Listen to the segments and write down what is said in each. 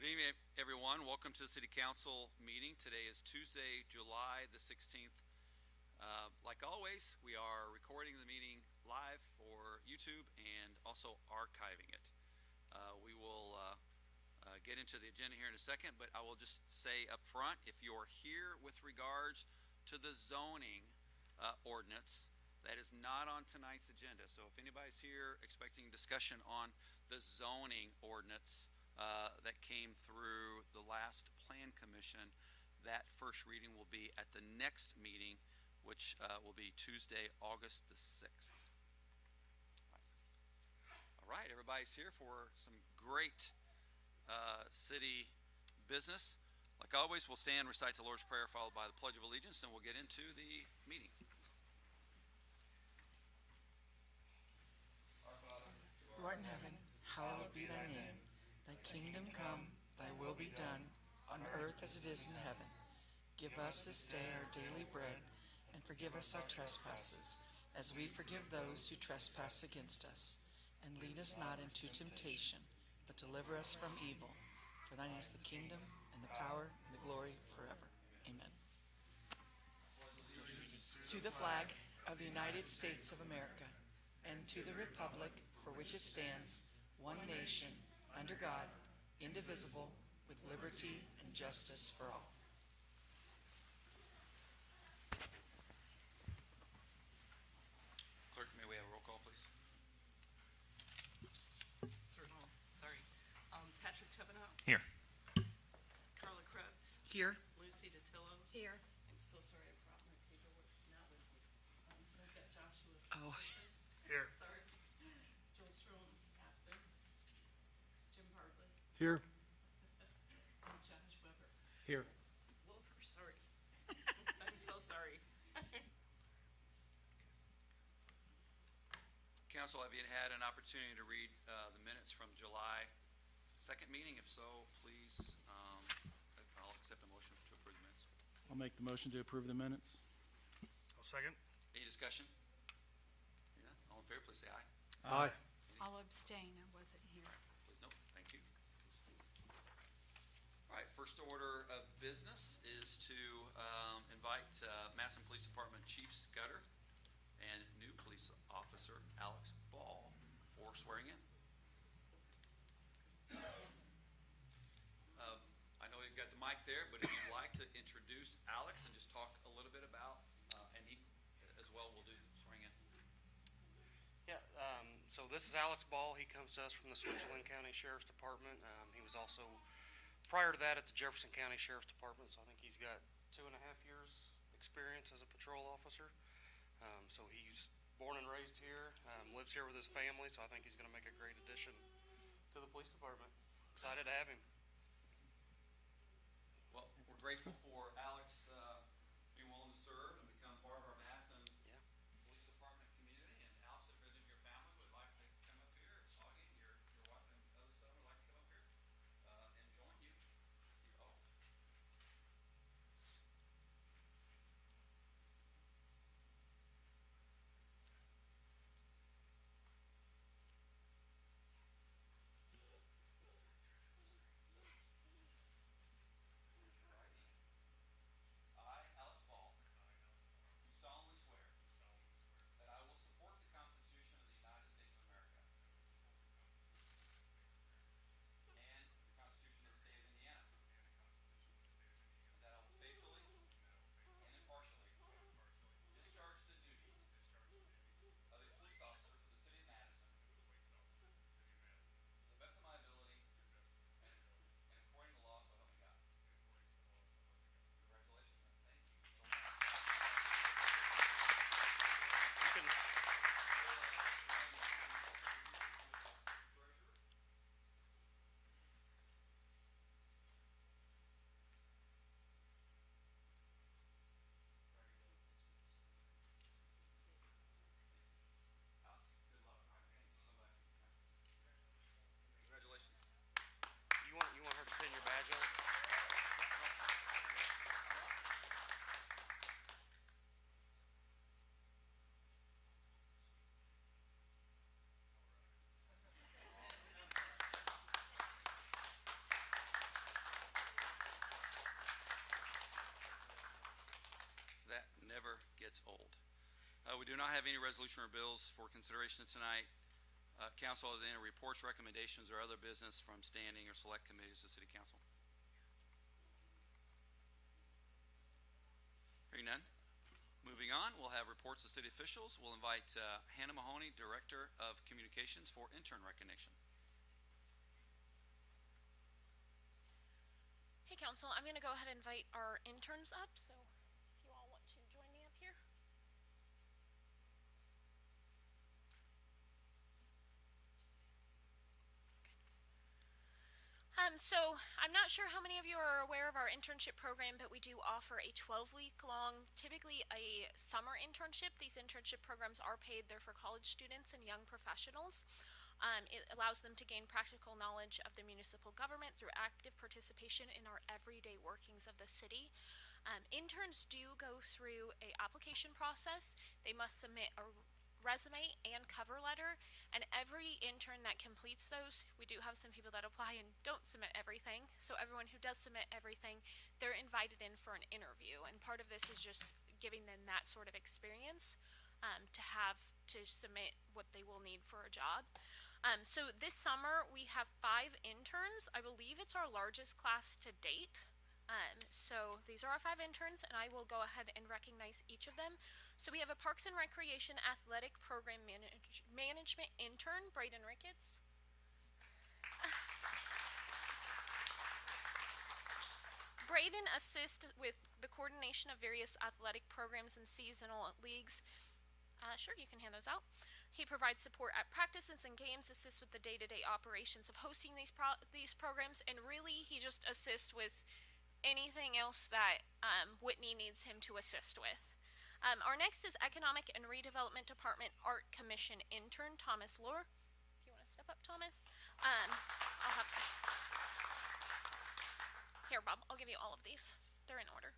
evening, everyone. Welcome to the City Council meeting. Today is Tuesday, July the 16th. Like always, we are recording the meeting live for YouTube and also archiving it. We will get into the agenda here in a second, but I will just say up front, if you're here with regards to the zoning ordinance, that is not on tonight's agenda. So if anybody's here expecting discussion on the zoning ordinance that came through the last Plan Commission, that first reading will be at the next meeting, which will be Tuesday, August the 6th. All right, everybody's here for some great city business. Like always, we'll stand, recite the Lord's Prayer, followed by the Pledge of Allegiance, and we'll get into the meeting. Our Father, who art in heaven, hallowed be thy name. Thy kingdom come, thy will be done, on earth as it is in heaven. Give us this day our daily bread, and forgive us our trespasses, as we forgive those who trespass against us. And lead us not into temptation, but deliver us from evil. For thine is the kingdom, and the power, and the glory forever. Amen. To the flag of the United States of America, and to the republic for which it stands, one nation, under God, indivisible, with liberty and justice for all. Clerk, may we have a roll call, please? Certainly. Sorry. Patrick Tubenow. Here. Carla Krebs. Here. Lucy DeTillo. Here. I'm so sorry I brought my paperwork not with me. So I've got Joshua. Oh. Here. Sorry. Joel Stroll's absent. Jim Hartley. Here. And Josh Weber. Here. Wilbur, sorry. I'm so sorry. Council, have you had an opportunity to read the minutes from July 2nd meeting? If so, please, I'll accept a motion to approve the minutes. I'll make the motion to approve the minutes. I'll second. Any discussion? Yeah. All in favor, please say aye. Aye. I'll abstain, I wasn't here. Please, no, thank you. All right, first order of business is to invite Madison Police Department Chief Scudder and new police officer Alex Ball for swearing in. I know you've got the mic there, but if you'd like to introduce Alex and just talk a little bit about, and he as well will do the swearing in. Yeah, so this is Alex Ball. He comes to us from the Switzerland County Sheriff's Department. He was also, prior to that, at the Jefferson County Sheriff's Department, so I think he's got 2.5 years experience as a patrol officer. So he's born and raised here, lives here with his family, so I think he's going to make a great addition to the police department. Excited to have him. Well, we're grateful for Alex being willing to serve and become part of our Madison Police Department community. And Alex, if any of your family would like to come up here, Augie, your wife and other son would like to come up here and join you. Oh. We do not have any resolution or bills for consideration tonight. Council, other than any reports, recommendations, or other business from standing or select committees of the City Council? Hearing none. Moving on, we'll have reports of city officials. We'll invite Hannah Mahoney, Director of Communications, for intern recognition. Hey Council, I'm going to go ahead and invite our interns up, so if you all want to join me up here. So I'm not sure how many of you are aware of our internship program, but we do offer a 12-week long, typically a summer internship. These internship programs are paid. They're for college students and young professionals. It allows them to gain practical knowledge of the municipal government through active participation in our everyday workings of the city. Interns do go through an application process. They must submit a resume and cover letter, and every intern that completes those, we do have some people that apply and don't submit everything, so everyone who does submit everything, they're invited in for an interview, and part of this is just giving them that sort of experience to have to submit what they will need for a job. So this summer we have 5 interns. I believe it's our largest class to date. So these are our 5 interns, and I will go ahead and recognize each of them. So we have a Parks and Recreation Athletic Program Management intern, Braden Ricketts. Braden assists with the coordination of various athletic programs and seasonal leagues. Sure, you can hand those out. He provides support at practices and games, assists with the day-to-day operations of hosting these programs, and really he just assists with anything else that Whitney needs him to assist with. Our next is Economic and Redevelopment Department Art Commission intern, Thomas Lohr. If you want to step up, Thomas. I'll have Here, Bob, I'll give you all of these. They're in order.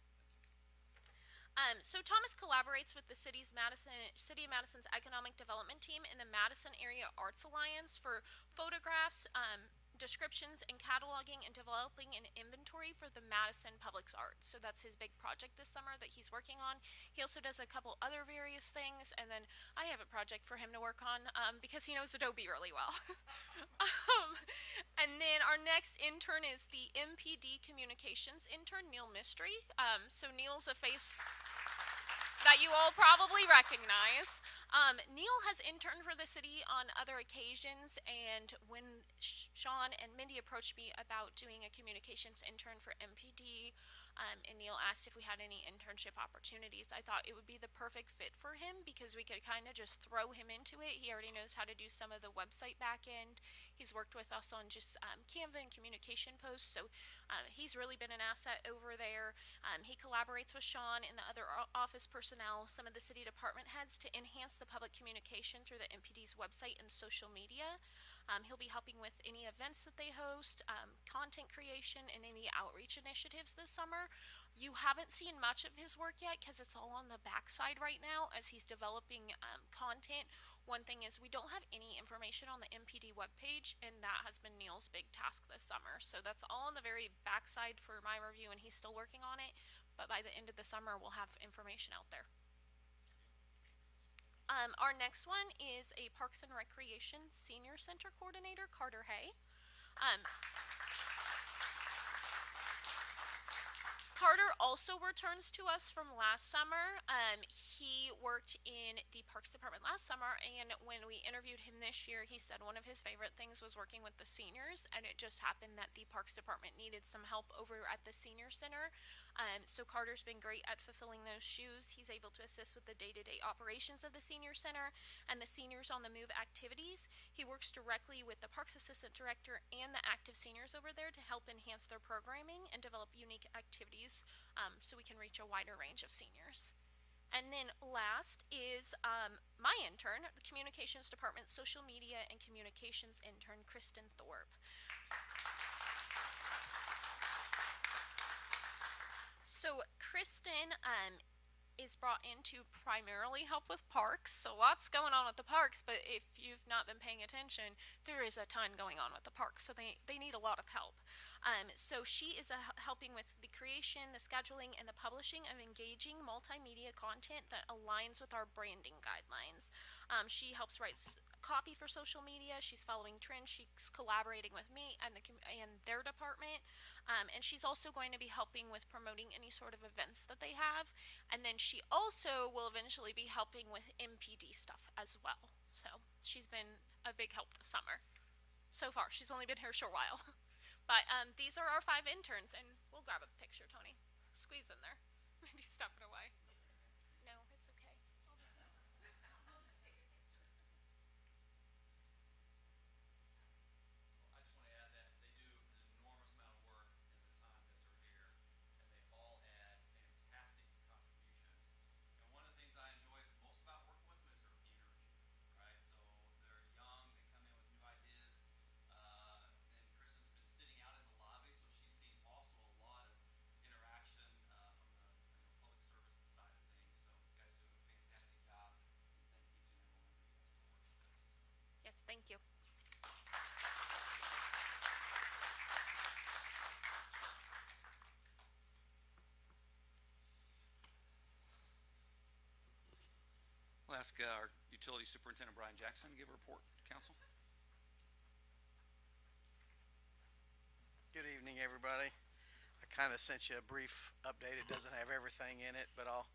So Thomas collaborates with the City of Madison's Economic Development Team and the Madison Area Arts Alliance for photographs, descriptions, and cataloging and developing an inventory for the Madison Public Arts. So that's his big project this summer that he's working on. He also does a couple other various things, and then I have a project for him to work on because he knows Adobe really well. And then our next intern is the MPD Communications intern, Neil Mystery. So Neil's a face that you all probably recognize. Neil has interned for the city on other occasions, and when Sean and Mindy approached me about doing a communications intern for MPD, and Neil asked if we had any internship opportunities, I thought it would be the perfect fit for him because we could kind of just throw him into it. He already knows how to do some of the website back end. He's worked with us on just Canva and communication posts, so he's really been an asset over there. He collaborates with Sean and the other office personnel, some of the city department heads, to enhance the public communication through the MPD's website and social media. He'll be helping with any events that they host, content creation, and any outreach initiatives this summer. You haven't seen much of his work yet because it's all on the backside right now as he's developing content. One thing is we don't have any information on the MPD webpage, and that has been Neil's big task this summer. So that's all on the very backside for my review, and he's still working on it. But by the end of the summer, we'll have information out there. Our next one is a Parks and Recreation Senior Center Coordinator, Carter Hay. Carter also returns to us from last summer. He worked in the Parks Department last summer, and when we interviewed him this year, he said one of his favorite things was working with the seniors, and it just happened that the Parks Department needed some help over at the Senior Center. So Carter's been great at fulfilling those shoes. He's able to assist with the day-to-day operations of the Senior Center and the Seniors on the Move activities. He works directly with the Parks Assistant Director and the active seniors over there to help enhance their programming and develop unique activities so we can reach a wider range of seniors. And then last is my intern, the Communications Department Social Media and Communications intern, Kristen Thorpe. So Kristen is brought in to primarily help with parks. So lots going on with the parks, but if you've not been paying attention, there is a ton going on with the parks. So they need a lot of help. So she is helping with the creation, the scheduling, and the publishing of engaging multimedia content that aligns with our branding guidelines. She helps write copy for social media. She's following trends. She's collaborating with me and and their department. And she's also going to be helping with promoting any sort of events that they have. And then she also will eventually be helping with MPD stuff as well. So she's been a big help this summer. So far, she's only been here a short while. But these are our 5 interns, and we'll grab a picture, Tony. Squeeze in there. Maybe stuff it away. No, it's okay. I'll just take a picture. I just want to add that they do an enormous amount of work in the time that they're here, and they all add fantastic contributions. And one of the things I enjoy most about working with them is their energy, right? So they're young, they come in with new ideas, and Kristen's been sitting out in the lobby, so she's seen also a lot of interaction from the public service side of things. So you guys do a fantastic job, and thank each and every one of you guys for working with us. Yes, thank you. I'll ask our utility superintendent, Brian Jackson, to give a report to council. Good evening, everybody. I kind of sent you a brief update. It doesn't have everything in it, but I'll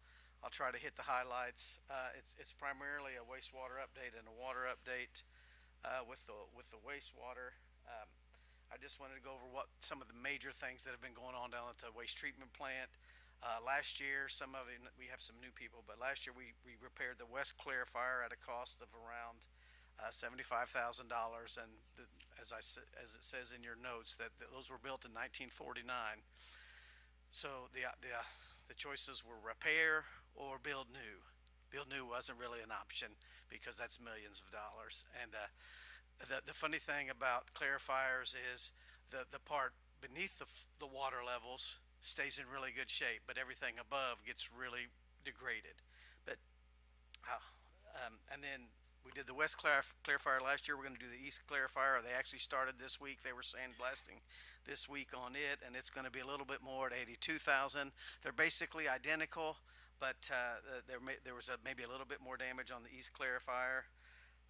try to hit the highlights. It's primarily a wastewater update and a water update. With the wastewater, I just wanted to go over what some of the major things that have been going on down at the waste treatment plant. Last year, some of it, we have some new people, but last year we repaired the west clarifier at a cost of around $75,000, and as it says in your notes, that those were built in 1949. So the choices were repair or build new. Build new wasn't really an option because that's millions of dollars. And the funny thing about clarifiers is the part beneath the water levels stays in really good shape, but everything above gets really degraded. But and then we did the west clarifier last year. We're going to do the east clarifier. They actually started this week. They were sandblasting this week on it, and it's going to be a little bit more at $82,000. They're basically identical, but there was maybe a little bit more damage on the east clarifier.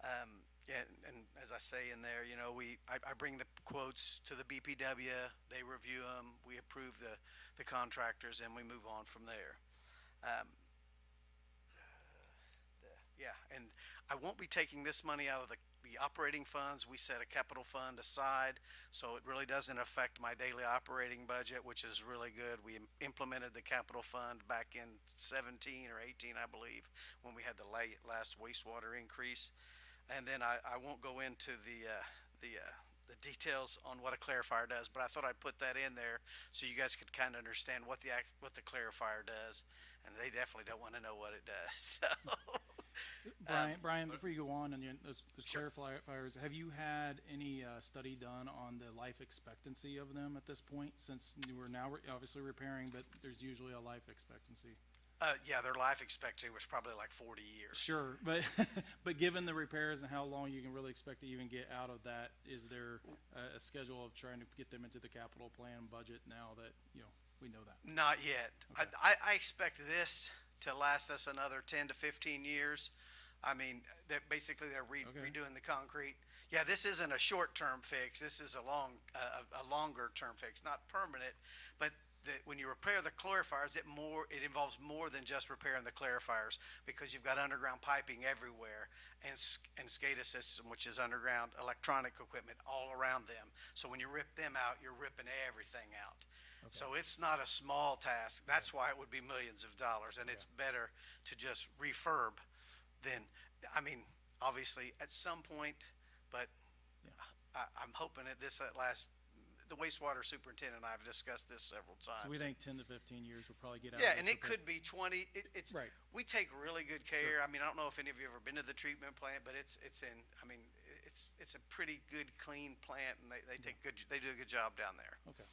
And as I say in there, I bring the quotes to the BPW, they review them, we approve the contractors, and we move on from there. And I won't be taking this money out of the operating funds. We set a capital fund aside, so it really doesn't affect my daily operating budget, which is really good. We implemented the capital fund back in 17 or 18, I believe, when we had the last wastewater increase. And then I won't go into the details on what a clarifier does, but I thought I'd put that in there so you guys could kind of understand what the clarifier does, and they definitely don't want to know what it does. So, Brian, before you go on those Sure. clarifiers, have you had any study done on the life expectancy of them at this point? Since we're now obviously repairing, but there's usually a life expectancy. Yeah, their life expectancy was probably like 40 years. Sure, but but given the repairs and how long you can really expect to even get out of that, is there a schedule of trying to get them into the capital plan budget now that we know that? Not yet. Okay. I expect this to last us another 10 to 15 years. I mean, basically they're redoing the concrete. Yeah, this isn't a short-term fix. This is a longer-term fix, not permanent. But when you repair the clarifiers, it involves more than just repairing the clarifiers, because you've got underground piping everywhere and SCADA system, which is underground electronic equipment all around them. So when you rip them out, you're ripping everything out. Okay. So it's not a small task. That's why it would be millions of dollars, and it's better to just refurb than, obviously at some point, but I'm hoping that the wastewater superintendent and I have discussed this several times. So we think 10 to 15 years will probably get out. Yeah, of and this it could be 20. It's right. We take really good care. Sure. I don't know if any of you have ever been to the treatment plant, but it's a pretty good, clean plant, and they do a good job down there. Okay,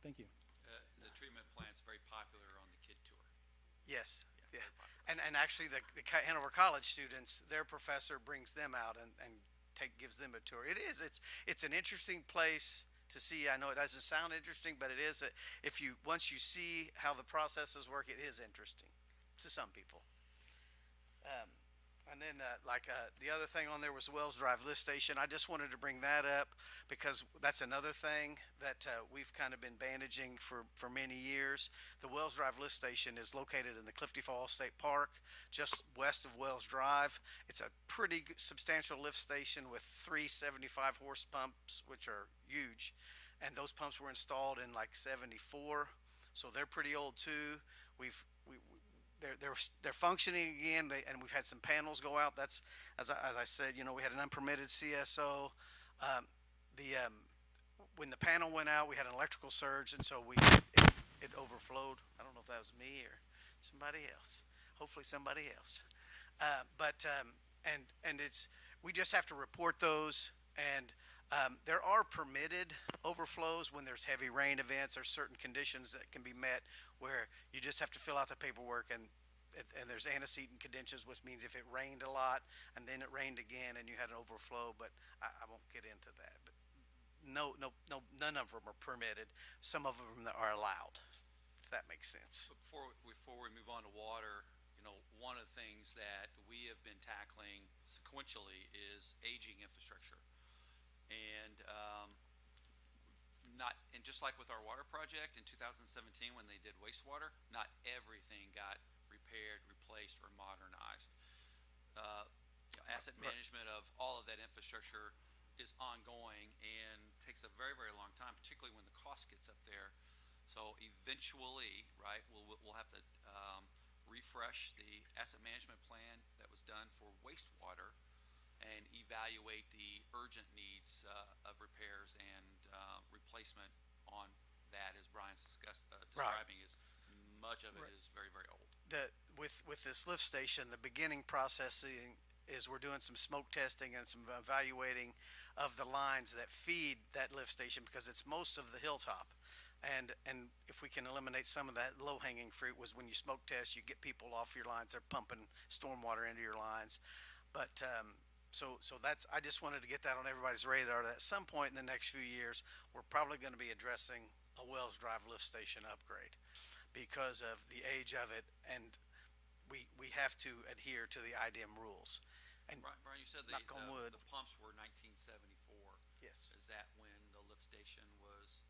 thank you. The treatment plant's very popular on the kid tour. Yes. Yeah. Very popular. And actually the Hanover College students, their professor brings them out and gives them a tour. It's an interesting place to see. I know it doesn't sound interesting, but it is. Once you see how the processes work, it is interesting to some people. Um, and then, the other thing on there was Wells Drive lift station. I just wanted to bring that up because that's another thing that we've kind of been bandaging for many years. The Wells Drive lift station is located in the Clifty Falls State Park, just west of Wells Drive. It's a pretty substantial lift station with 375 horse pumps, which are huge. And those pumps were installed in like 74, so they're pretty old too. They're functioning again, and we've had some panels go out. That's as I said, we had an unpermitted CSO. When the panel went out, we had an electrical surge, and so it overflowed. I don't know if that was me or somebody else. Hopefully somebody else. We just have to report those, and there are permitted overflows when there's heavy rain events or certain conditions that can be met where you just have to fill out the paperwork, and there's antecedent conditions, which means if it rained a lot and then it rained again and you had an overflow, but I won't get into that. But no, none of them are permitted. Some of them are allowed, if that makes sense. But before we move on to water, one of the things that we have been tackling sequentially is aging infrastructure. And just like with our water project in 2017 when they did wastewater, not everything got repaired, replaced, or modernized. Asset management of all of that infrastructure is ongoing and takes a very, very long time, particularly when the cost gets up there. So eventually, right, we'll have to refresh the asset management plan that was done for wastewater and evaluate the urgent needs of repairs and replacement on that, as Brian's describing. Is much of it is very, very old. With this lift station, the beginning processing is we're doing some smoke testing and some evaluating of the lines that feed that lift station, because it's most of the hilltop. And if we can eliminate some of that low-hanging fruit, was when you smoke test, you get people off your lines. They're pumping stormwater into your lines. But so I just wanted to get that on everybody's radar, that at some point in the next few years, we're probably going to be addressing a Wells Drive lift station upgrade because of the age of it, and we have to adhere to the IDM rules. And Brian, you said the pumps were 1974. Yes. Is that when the lift station was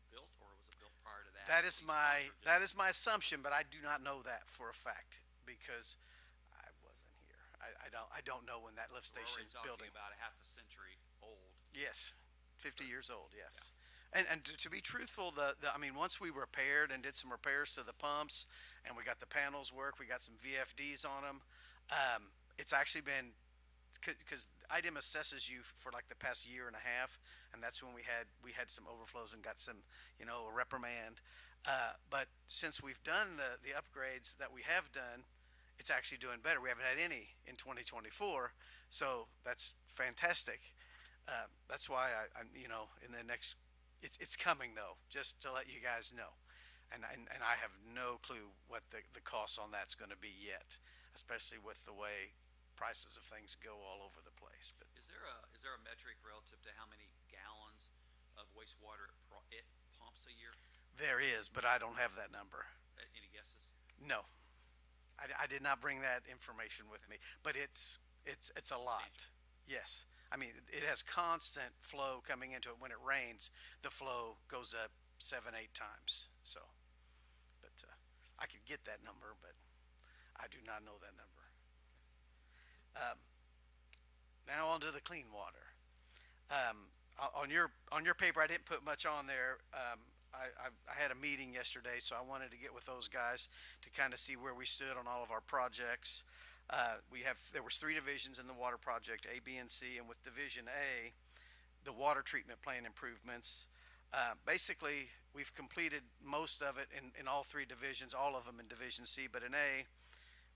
built, or was it built prior to that? That is my assumption, but I do not know that for a fact because I wasn't here. I don't know when that lift station building. We're already talking about a half a century old. Yes, 50 years old. Yes. Yeah. And to be truthful, once we repaired and did some repairs to the pumps, and we got the panels work, we got some VFDs on them. It's actually been, because IDM assesses you for like the past year and a half, and that's when we had some overflows and got some, a reprimand. But since we've done the upgrades that we have done, it's actually doing better. We haven't had any in 2024, so that's fantastic. That's why in the next. It's coming though, just to let you guys know, and I have no clue what the cost on that's going to be yet, especially with the way prices of things go all over the place. But is there a metric relative to how many gallons of wastewater it pumps a year? There is, but I don't have that number. Any guesses? No, I did not bring that information with me, but it's a lot. Yes. It has constant flow coming into it. When it rains, the flow goes up 7-8 times. So, but I could get that number, but I do not know that number. Now on to the clean water. On your paper, I didn't put much on there. I had a meeting yesterday, so I wanted to get with those guys to kind of see where we stood on all of our projects. There was 3 divisions in the water project, A, B, and C, and with Division A, the water treatment plant improvements. Basically, we've completed most of it in all 3 divisions, all of them in Division C, but in A,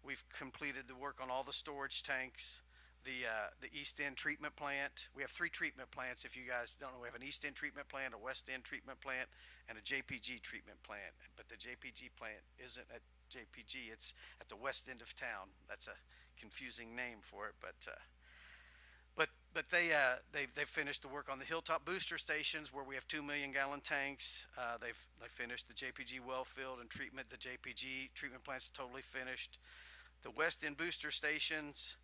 we've completed the work on all the storage tanks, the East End treatment plant. We have 3 treatment plants. If you guys don't know, we have an East End treatment plant, a West End treatment plant, and a JPG treatment plant. But the JPG plant isn't at JPG, it's at the west end of town. That's a confusing name for it, but But they've finished the work on the Hilltop booster stations where we have 2 million-gallon tanks. They've finished the JPG well field and treatment. The JPG treatment plant's totally finished. The West End booster stations,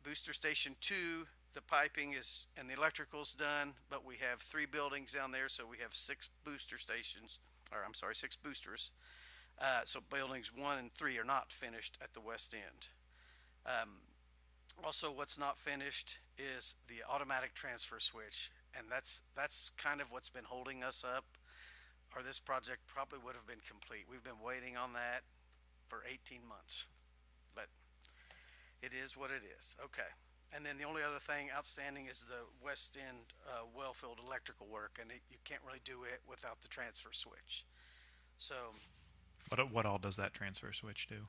booster station 2, the piping is and the electrical's done, but we have 3 buildings down there, so we have 6 booster stations, or I'm sorry, 6 boosters. So buildings 1 and 3 are not finished at the West End. Also, what's not finished is the automatic transfer switch, and that's kind of what's been holding us up, or this project probably would have been complete. We've been waiting on that for 18 months, but it is what it is. Okay. And then the only other thing outstanding is the West End well field electrical work, and you can't really do it without the transfer switch. So What all does that transfer switch do?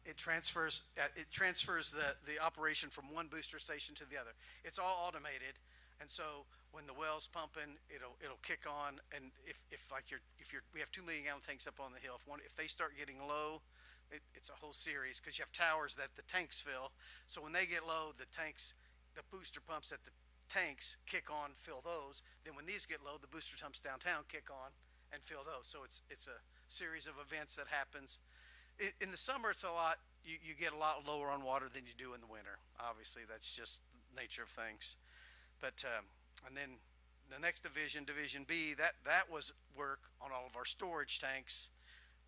it transfers the operation from one booster station to the other. It's all automated, and so when the well's pumping, it'll kick on. And if we have 2 million-gallon tanks up on the hill. If they start getting low, it's a whole series because you have towers that the tanks fill. So when they get low, the booster pumps at the tanks kick on, fill those. Then when these get low, the booster pumps downtown kick on and fill those. So it's a series of events that happens. In the summer, it's a lot. You get a lot lower on water than you do in the winter. Obviously, that's just the nature of things. But and then the next division, Division B, that was work on all of our storage tanks,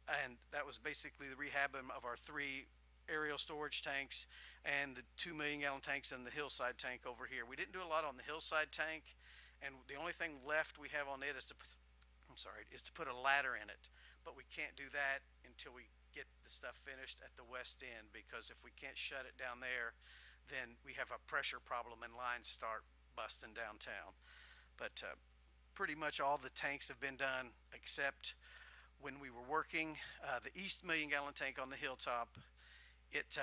and that was basically the rehabbing of our 3 aerial storage tanks and the 2 million-gallon tanks and the hillside tank over here. We didn't do a lot on the hillside tank, and the only thing left we have on it is to put a ladder in it. But we can't do that until we get the stuff finished at the West End, because if we can't shut it down there, then we have a pressure problem and lines start busting downtown. But pretty much all the tanks have been done, except when we were working the East 1 million-gallon tank on the hilltop. It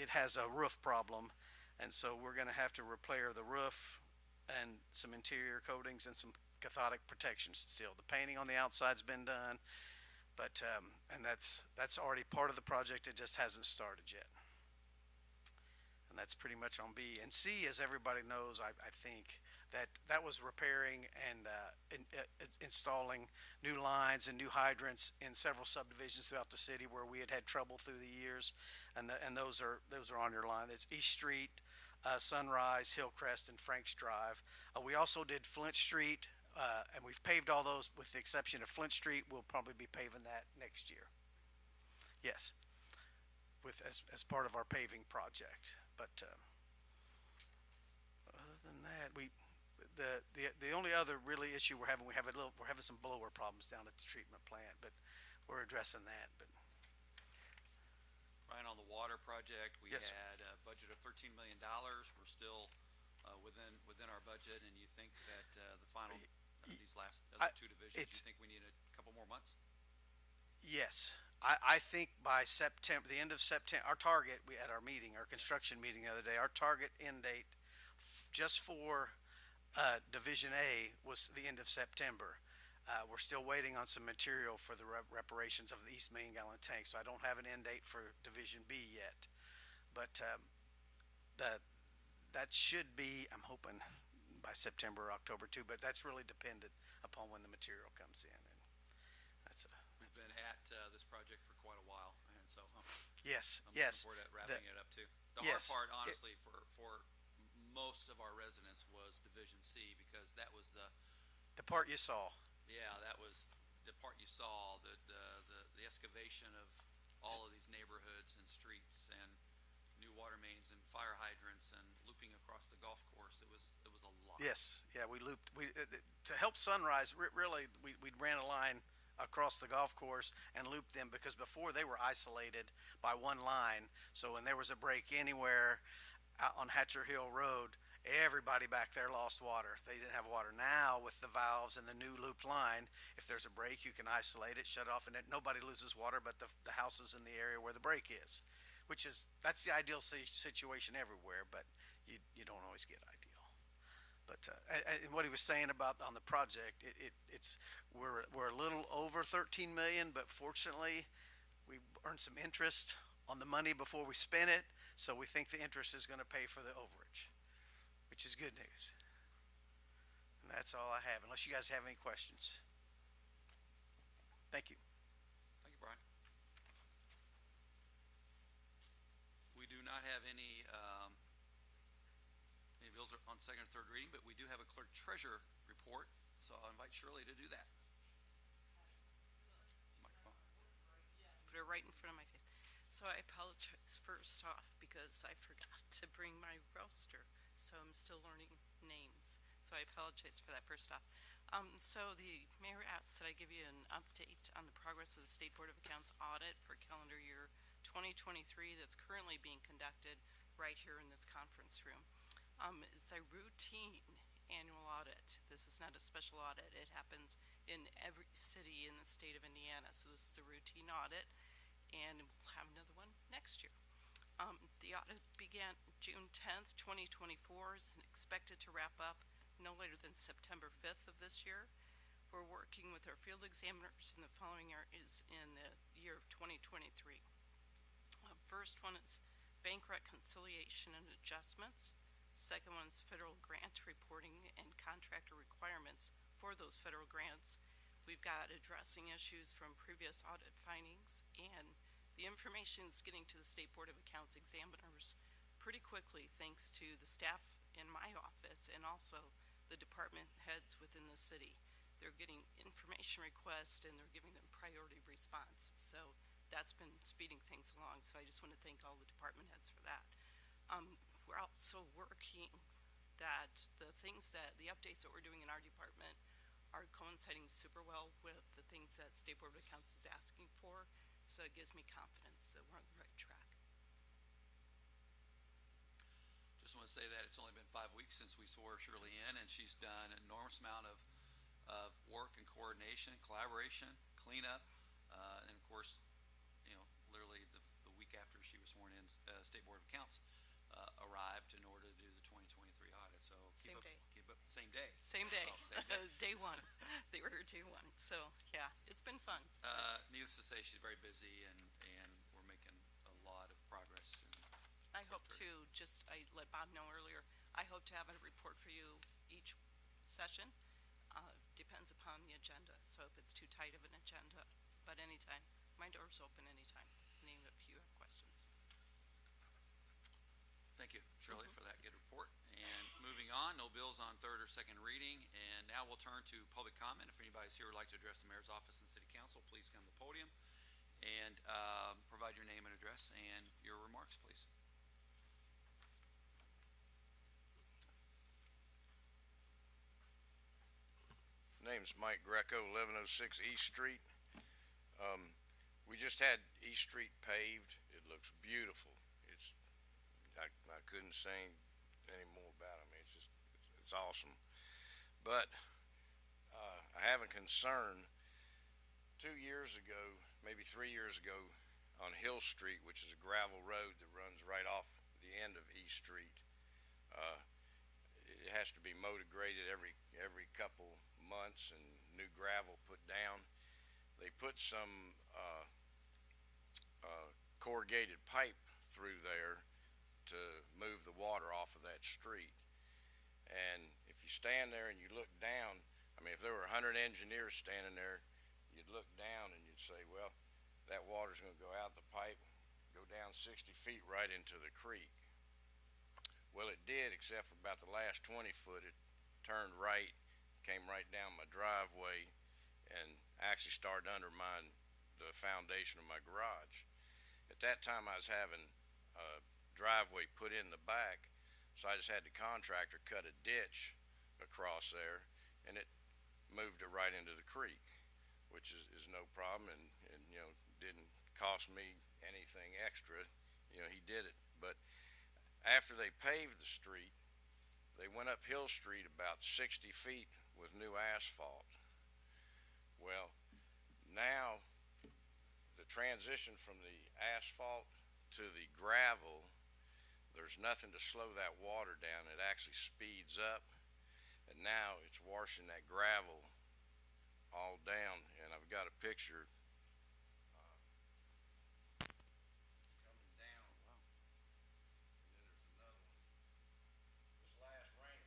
has a roof problem, and so we're going to have to repair the roof and some interior coatings and some cathodic protection steel. The painting on the outside's been done, but and that's already part of the project. It just hasn't started yet. And that's pretty much on B. And C, as everybody knows, I think that was repairing and installing new lines and new hydrants in several subdivisions throughout the city where we had trouble through the years, and those are on your line. It's East Street, Sunrise, Hillcrest, and Franks Drive. We also did Flint Street, and we've paved all those with the exception of Flint Street. We'll probably be paving that next year. Yes, as part of our paving project. But other than that, the only other really issue we're having some blower problems down at the treatment plant, but we're addressing that. But Ryan, on the water project, we Yes, sir. had a budget of $13 million. We're still within our budget, and you think that the final these last other 2 divisions, you think we need a couple more months? Yes, I think by September, the end of September, our target, we at our meeting, our construction meeting the other day, our target end date just for Division A was the end of September. We're still waiting on some material for the reparations of the East 1 million-gallon tank, so I don't have an end date for Division B yet. But that should be, I'm hoping, by September or October too, but that's really dependent upon when the material comes in. And We've been at this project for quite a while, and so yes, I'm yes. looking forward to wrapping it up too. The yes, hard part, honestly, for most of our residents was Division C, because that was the part you saw. Yeah, that was the part you saw, the excavation of all of these neighborhoods and streets and new water mains and fire hydrants and looping across the golf course. It was a lot. Yes, yeah, we looped. To help Sunrise, really, we ran a line across the golf course and looped them, because before they were isolated by one line. So when there was a break anywhere out on Hatcher Hill Road, everybody back there lost water. They didn't have water. Now with the valves and the new looped line, if there's a break, you can isolate it, shut it off, and nobody loses water but the houses in the area where the break is, that's the ideal situation everywhere, but you don't always get ideal. But and what he was saying about on the project, we're a little over 13 million, but fortunately we earned some interest on the money before we spent it, so we think the interest is going to pay for the overage. which is good news. And that's all I have, unless you guys have any questions. Thank you. Thank you, Brian. We do not have any bills on second or third reading, but we do have a clerk treasurer report, so I'll invite Shirley to do that. Microphone. Put it right in front of my face. So I apologize first off because I forgot to bring my roster, so I'm still learning names. So I apologize for that first off. So the mayor asked that I give you an update on the progress of the State Board of Accounts audit for calendar year 2023 that's currently being conducted right here in this conference room. It's a routine annual audit. This is not a special audit. It happens in every city in the state of Indiana. So this is a routine audit, and we'll have another one next year. The audit began June 10th, 2024, is expected to wrap up no later than September 5th of this year. We're working with our field examiners in the following areas in the year of 2023. First one is bank reconciliation and adjustments. Second one is federal grant reporting and contractor requirements for those federal grants. We've got addressing issues from previous audit findings, and the information is getting to the State Board of Accounts examiners pretty quickly thanks to the staff in my office and also the department heads within the city. They're getting information requests and they're giving them priority response. So that's been speeding things along. So I just want to thank all the department heads for that. We're also working that the updates that we're doing in our department are coinciding super well with the things that State Board of Accounts is asking for. So it gives me confidence that we're on the right track. Just want to say that it's only been 5 weeks since we swore Shirley in, and she's done an enormous amount of work and coordination, collaboration, cleanup, and of course, literally the week after she was sworn in, State Board of Accounts arrived in order to do the 2023 audit. So Same day. Same day. Same day. Oh, same day. Day one. They were here day one. So yeah, it's been fun. Needless to say, she's very busy, and we're making a lot of progress. I hope to I let Bob know earlier, I hope to have a report for you each session. Depends upon the agenda. So if it's too tight of an agenda, but anytime. My door's open anytime. Name if you have questions. Thank you, Shirley, for that good report. And moving on, no bills on third or second reading. And now we'll turn to public comment. If anybody's here who would like to address the mayor's office and city council, please come to the podium and provide your name and address and your remarks, please. Name's Mike Greco, 1106 East Street. We just had East Street paved. It looks beautiful. I couldn't say any more about it. I mean, it's awesome. But I have a concern. 2 years ago, maybe 3 years ago, on Hill Street, which is a gravel road that runs right off the end of East Street, it has to be mowed and graded every couple months and new gravel put down. They put some corrugated pipe through there to move the water off of that street. And if you stand there and you look down, I mean, if there were 100 engineers standing there, you'd look down and you'd say, well, that water's going to go out the pipe, go down 60 feet right into the creek. Well, it did, except for about the last 20 foot. It turned right, came right down my driveway, and actually started to undermine the foundation of my garage. At that time, I was having a driveway put in the back, so I just had the contractor cut a ditch across there, and it moved it right into the creek, which is no problem, and didn't cost me anything extra. He did it. But after they paved the street, they went up Hill Street about 60 feet with new asphalt. Well, now the transition from the asphalt to the gravel, there's nothing to slow that water down. It actually speeds up, and now it's washing that gravel all down. And I've got a picture coming down. Wow. And then there's another one. This last rain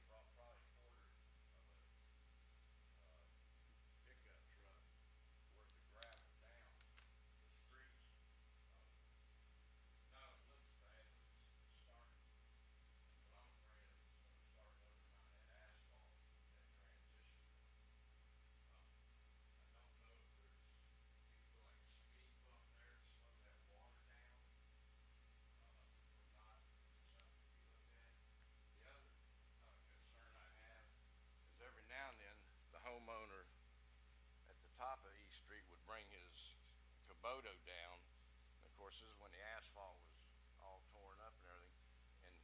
Bodo down. And of course, this is when the asphalt was all torn up and everything, and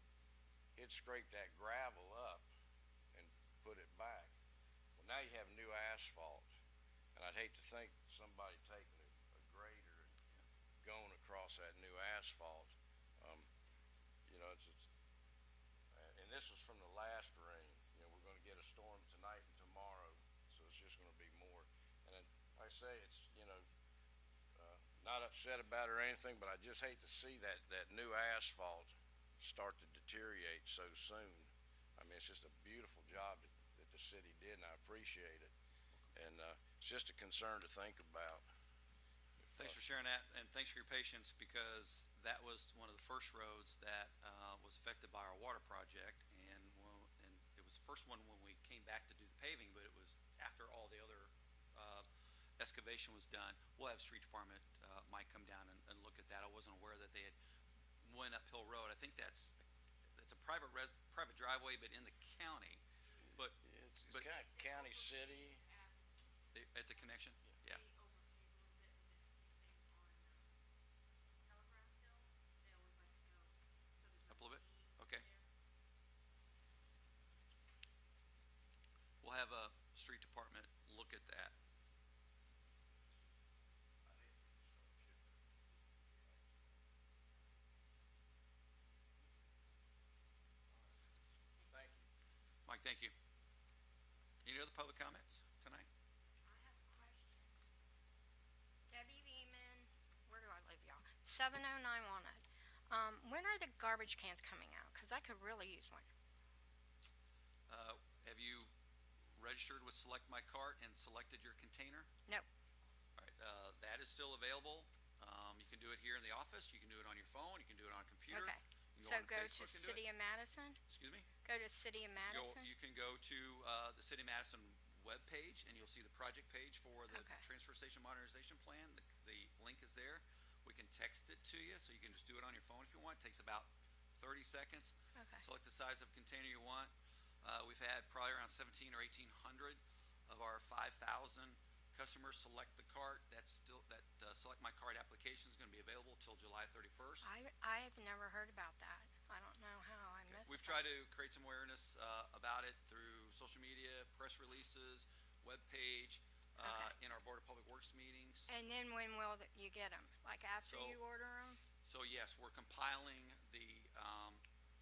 it scraped that gravel up and put it back. Well, now you have new asphalt, and I'd hate to think somebody taking a grader and going across that new asphalt. You know, and this was from the last rain. You know, we're going to get a storm tonight and tomorrow, so it's just going to be more. And then, like I say, it's, you know, not upset about it or anything, but I just hate to see that new asphalt start to deteriorate so soon. I mean, it's just a beautiful job that the city did, and I appreciate it. And it's just a concern to think about. Thanks for sharing that, and thanks for your patience, because that was one of the first roads that was affected by our water project, and it was the first one when we came back to do the paving, but it was after all the other excavation was done. We'll have street department might come down and look at that. I wasn't aware that they had went uphill road. I think that's a private driveway, but in the county. But it's kind of county, city. At the connection, yeah. Up a little bit. Okay. We'll have a street department look at that. Mike, thank you. Any other public comments tonight? I have a question. Debbie Beeman, where do I live, y'all? 70910. When are the garbage cans coming out? Because I could really use one. Have you registered with Select My Cart and selected your container? No. All right, that is still available. You can do it here in the office. You can do it on your phone. You can do it on a computer. Okay. You So on go to Facebook and do City it. of Madison? Excuse me? Go to City of Madison? You can go to the City of Madison webpage, and you'll see the project page for the Okay. transfer station modernization plan. The link is there. We can text it to you, so you can just do it on your phone if you want. It takes about 30 seconds. Okay. Select the size of container you want. We've had probably around 17 or 1,800 of our 5,000 customers select the cart. Select My Cart application is going to be available till July 31st. I have never heard about that. I don't know how I missed it. We've tried to create some awareness about it through social media, press releases, webpage, Okay. in our Board of Public Works meetings. And then when will you get them? Like after So- you order them? So yes, we're compiling the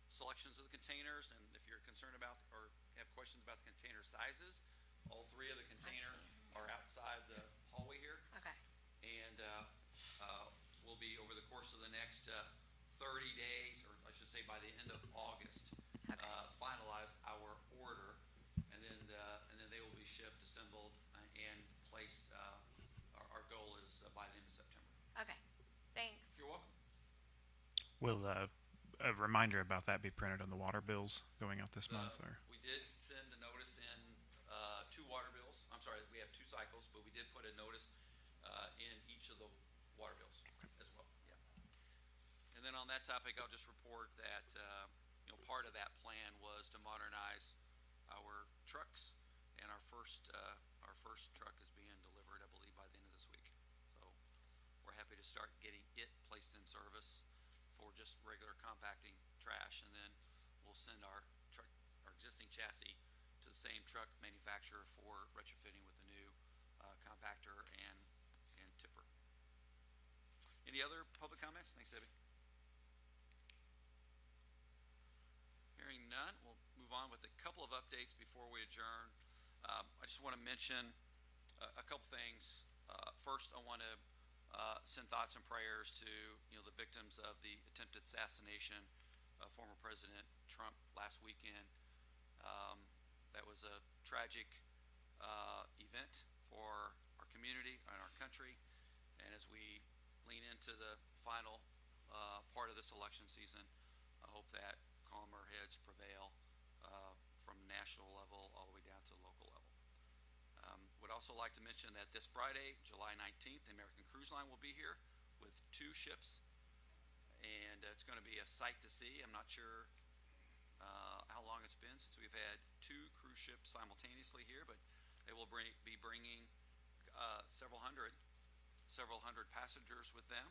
selections of the containers, and if you're concerned about or have questions about the container sizes, all three of the containers are outside the hallway here, Okay. and will be over the course of the next 30 days, or I should say by the end of August, Okay. finalize our order, and then they will be shipped, assembled, and placed. Our goal is by the end of September. Okay. Thanks. You're welcome. Will a reminder about that be printed on the water bills going out this month? Or We did send a notice in 2 water bills. I'm sorry, we have 2 cycles, but we did put a notice in each of the water bills as well. Yeah. And then on that topic, I'll just report that part of that plan was to modernize our trucks, and our first truck is being delivered, I believe, by the end of this week. So we're happy to start getting it placed in service for just regular compacting trash, and then we'll send our existing chassis to the same truck manufacturer for retrofitting with the new compactor and tipper. Any other public comments? Thanks, Debbie. Hearing none, we'll move on with a couple of updates before we adjourn. I just want to mention a couple things. First, I want to send thoughts and prayers to the victims of the attempted assassination of former President Trump last weekend. That was a tragic event for our community and our country, and as we lean into the final part of this election season, I hope that calmer heads prevail from national level all the way down to the local level. Would also like to mention that this Friday, July 19th, the American Cruise Line will be here with 2 ships, and it's going to be a sight to see. I'm not sure how long it's been since we've had 2 cruise ships simultaneously here, but they will be bringing several hundred several hundred passengers with them.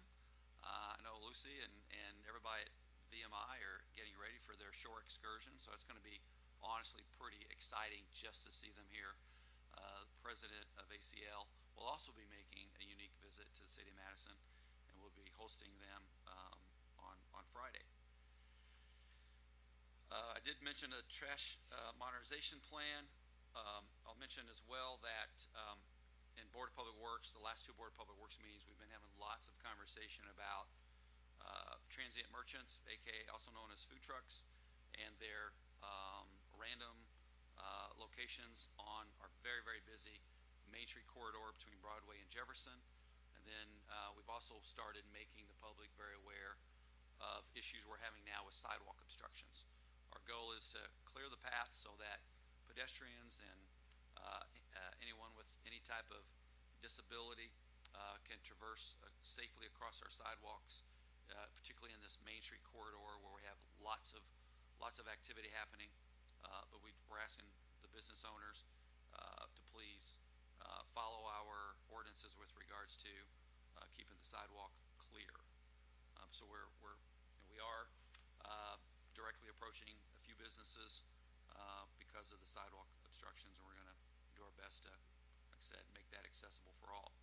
I know Lucy and everybody at VMI are getting ready for their shore excursion, so it's going to be honestly pretty exciting just to see them here. President of ACL will also be making a unique visit to the city of Madison, and we'll be hosting them on Friday. I did mention a trash modernization plan. I'll mention as well that in Board of Public Works, the last two Board of Public Works meetings, we've been having lots of conversation about transient merchants, aka also known as food trucks, and their random locations on our very, very busy Main Street corridor between Broadway and Jefferson. And then we've also started making the public very aware of issues we're having now with sidewalk obstructions. Our goal is to clear the path so that pedestrians and anyone with any type of disability can traverse safely across our sidewalks, particularly in this Main Street corridor where we have lots of activity happening. But we're asking the business owners to please follow our ordinances with regards to keeping the sidewalk clear. So we are directly approaching a few businesses because of the sidewalk obstructions, and we're going to do our best to, like I said, make that accessible for all.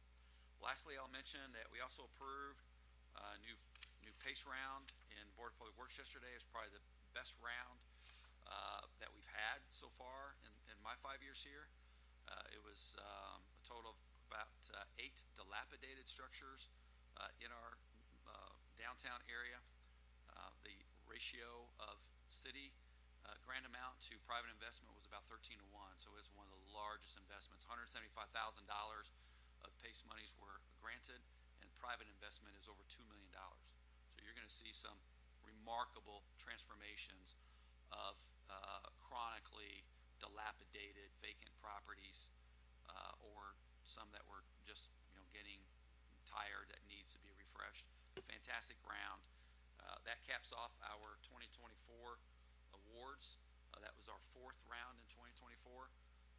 Lastly, I'll mention that we also approved a new PACE round in Board of Public Works yesterday. It was probably the best round that we've had so far in my 5 years here. It was a total of about 8 dilapidated structures in our downtown area. The ratio of city grant amount to private investment was about 13 to 1, so it was one of the largest investments. $175,000 of PACE monies were granted, and private investment is over $2 million. So you're going to see some remarkable transformations of chronically dilapidated vacant properties, or some that were just getting tired that needs to be refreshed. Fantastic round. That caps off our 2024 awards. That was our 4th round in 2024.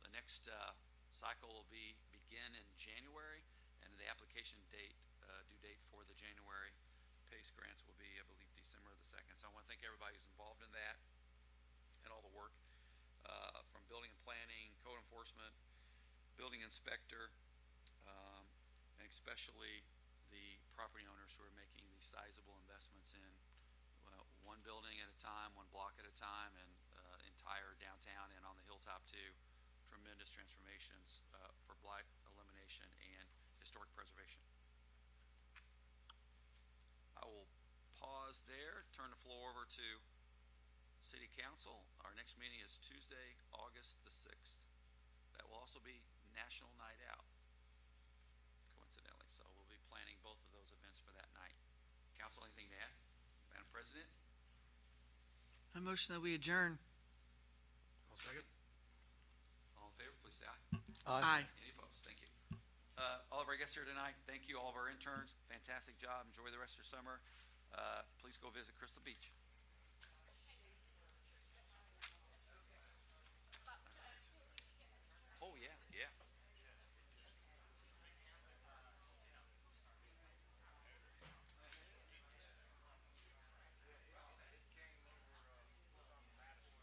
The next cycle will begin in January, and the application date, due date for the January PACE grants will be, I believe, December the 2nd. So I want to thank everybody who's involved in that and all the work from building and planning, code enforcement, building inspector, and especially the property owners who are making these sizable investments in one building at a time, one block at a time, and entire downtown and on the hilltop too. Tremendous transformations for blight elimination and historic preservation. I will pause there, turn the floor over to City Council. Our next meeting is Tuesday, August the 6th. That will also be National Night Out, coincidentally. So we'll be planning both of those events for that night. Council, anything to add? Madam President? I motion that we adjourn. I'll second. All in favor, please say aye. Aye. Any opposed? Thank you. All of our guests here tonight, thank you. All of our interns, fantastic job. Enjoy the rest of your summer. Please go visit Crystal Beach.